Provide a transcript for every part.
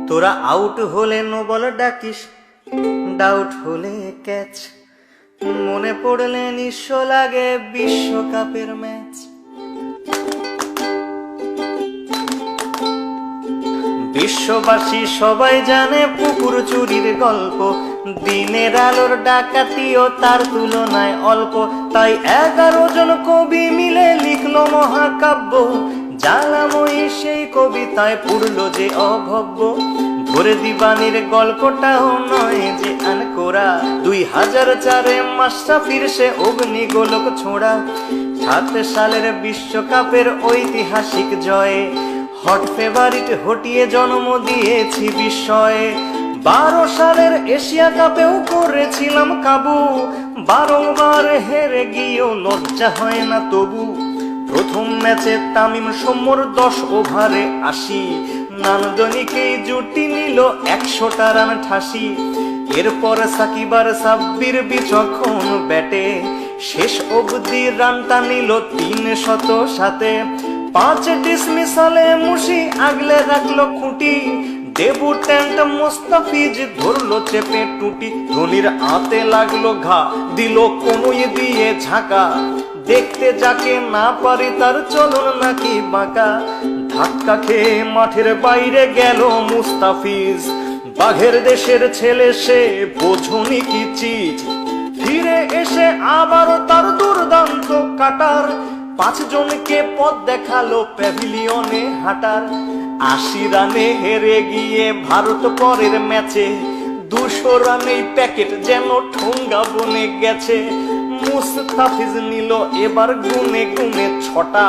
তোরা আউট হলে no ball ডাকিস, doubt হলে ক্যাচ, মনে পড়লে নিঃস্ব লাগে বিশ্বকাপের ম্যাচ। বিশ্ববাসী সবাই জানে পুকুর চুরির গল্প, দিনের আলোর ডাকাতিও তার তুলনায় অল্প। তাই 11 জন কবি মিলে লিখলো মহাকাব্য, জ্বালাময়ী সেই কবিতায় পুরলো যে অভব্য। ধরে দিবানির গল্পটাও নয় যে আনকোরা, 2004-এ মাশরাফির সে অগ্নিগোলক ছোঁড়া। 7 সালের বিশ্বকাপের ঐতিহাসিক জয়ে হট ফেভারিট হটিয়ে জন্ম দিয়েছি বিস্ময়ে। 12 সালের এশিয়া কাপেও করেছিলাম কাবু, বারংবার হেরে গিয়েও লজ্জা হয় না তবু। প্রথম ম্যাচে তামিম সৌম্যর 10 ওভারে 80, নান্দনিকেই জুটি নিল 100টা রান ঠাসি। এরপর সাকিব আর সাব্বির বিচক্ষণ ব্যাটে শেষ অবধি রানটা নিল 307। 5 ডিসমিসালে মুশি আগলে রাখলো খুঁটি, ডেবুট্যান্ট মোস্তাফিজ ধরলো চেপে টুটি। ধোনির হাতে লাগলো ঘা, দিল কনুই দিয়ে ঝাঁকা, দেখতে যাকে না পারি তার চলন নাকি বাঁকা। ধাক্কা খেয়ে মাঠের বাইরে গেল মুস্তাফিজ, বাঘের দেশের ছেলে সে বোঝনি কি চিজ। ফিরে এসে আবারও তার দুর্দান্ত কাটার, 5 জনকে পথ দেখালো প্যাভিলিয়নে হাঁটার। 80 রানে হেরে গিয়ে ভারত পরের ম্যাচে 200 রানেই প্যাকেট যেন ঠোঙ্গা বনে গেছে। মুস্তাফিজ নিল এবার গুনে গুনে 6টা,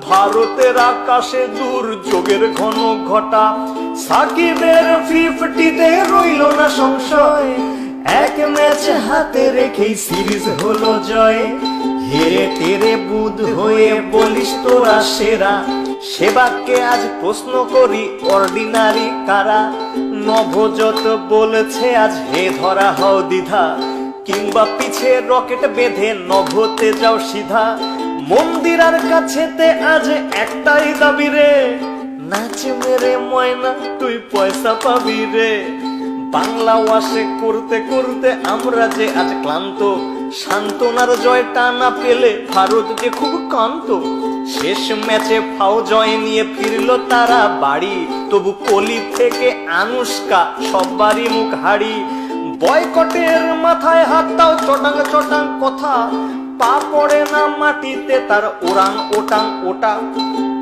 ভারতের আকাশে দুর্যোগের ঘন ঘটা। সাকিবের 50-তে রইল না সংশয়, 1 ম্যাচ হাতে রেখেই সিরিজ হলো জয়। হেরে টেরে বুধ হয়ে বলিস তোরা সেরা, সেবাকে আজ প্রশ্ন করি অর্ডিনারি কারা। নভোজত বলেছে আজ হে ধরা হও দ্বিধা, কিংবা পিছে রকেট বেঁধে নভতে যাও সিধা। মন্দিরার কাছেতে আজ একটাই দাবি রে, নাচ মেরে ময়না তুই পয়সা পাবি রে। বাংলা ওয়াশে করতে করতে আমরা যে আজ ক্লান্ত, সান্ত্বনার জয়টা না পেলে ভারত যে খুব কান্ত। শেষ ম্যাচে ফাও জয় নিয়ে ফিরল তারা বাড়ি, তবু কোহলি থেকে আনুষ্কা সবারই মুখ হাড়ি। বয়কটের মাথায় হাতটাও চটাং চটাং কথা, পা পড়ে না মাটিতে তার ওরাং ওটাং ওটা।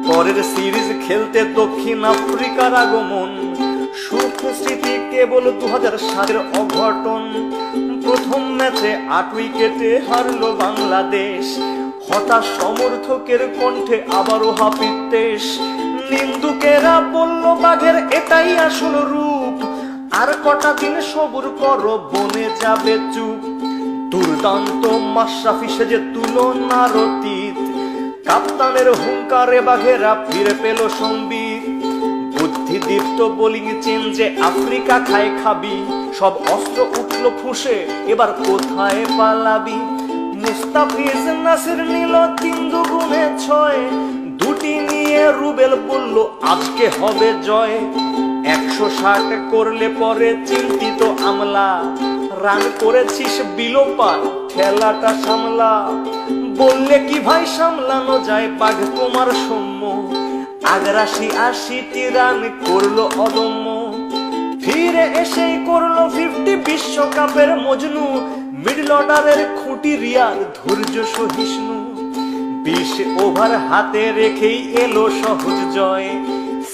পরের সিরিজ খেলতে দক্ষিণ আফ্রিকার আগমন, সুখ স্মৃতি কেবল 2007-এর অঘটন। প্রথম ম্যাচে 8 উইকেটে হারলো বাংলাদেশ, হঠাৎ সমর্থকের কণ্ঠে আবারও হাপিত্তেশ। নিন্দুকেরা বলল বাঘের এটাই আসল রূপ, আর কটা দিন সবুর করো বনে যাবে চুপ। দুর্দান্ত মাশরাফি সেজে তুলনার অতীত, কাপ্তানের হুঙ্কারে বাঘেরা ফিরে পেল সম্বিত। বুদ্ধিদীপ্ত বোলিং চেঞ্জে আফ্রিকা খায় খাবি, সব অস্ত্র উঠলো ফুসে এবার কোথায় পালাবি। মুস্তাফিজ নাসির নিল 3 দুগুণে 6, 2টি নিয়ে রুবেল বলল আজকে হবে জয়। 160 করলে পরে চিন্তিত আমলা, রান করেছিস বিলোপার খেলাটা সামলা। বললে কি ভাই সামলানো যায় বাঘ তোমার সৌম্য, ৮৮টি রান করলো অদম্য। ফিরে এসেই করলো 50 বিশ্বকাপের মজনু, মিডল অর্ডারের খুঁটি রিয়ার ধৈর্য সহিষ্ণু। 20 ওভার হাতে রেখেই এলো সহজ জয়,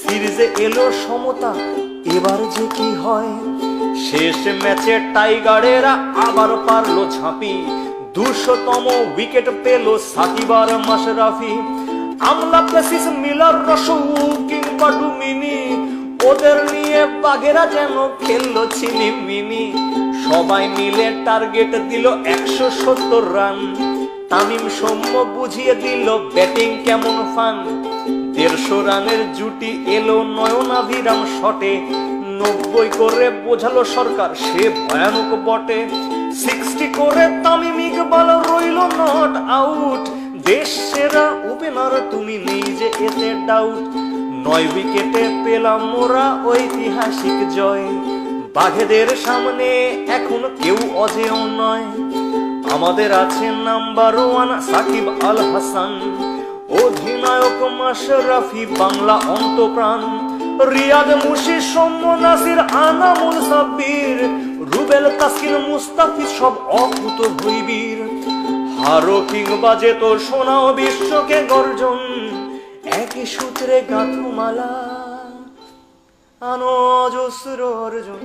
সিরিজে এলো সমতা এবার যে কি হয়। শেষ ম্যাচে টাইগারেরা আবার পারলো ঝাঁপি, 200তম উইকেট পেল সাকিব আর মাশরাফি। আমলা প্রেসিস মিলার রসৌ কিংবা ডুমিনি, ওদের নিয়ে বাঘেরা যেন খেললো ছিনিমিনি। সবাই মিলে টার্গেট দিল 170 রান, তামিম সৌম্য বুঝিয়ে দিল ব্যাটিং কেমন ফান। 150 রানের জুটি এলো নয়নাভিরাম শটে, 90 করে বোঝালো সরকার সে ভয়ানক বটে। 60 করে তামিম ইকবাল রইল নট আউট, দেশ সেরা ওপেনার তুমি নেই যে এতে ডাউট। 9 উইকেটে পেলাম মোরা ঐতিহাসিক জয়। বাঘেদের সামনে এখন কেউ অজেয় নয়। আমাদের আছে নাম্বার 1 সাকিব আল হাসান, অধিনায়ক মাশরাফি বাংলা অন্তপ্রাণ, রিয়াদ মুশি সৌম্য নাসির আনামুল সাব্বির, রুবেল তাসকিন মুস্তাফিজ সব অকুত ভৈবীর। হারো কিংবা যেত শোনাও বিশ্বকে গর্জন, একই সূত্রে গাঁথো মালা আনো অজস্র অর্জন।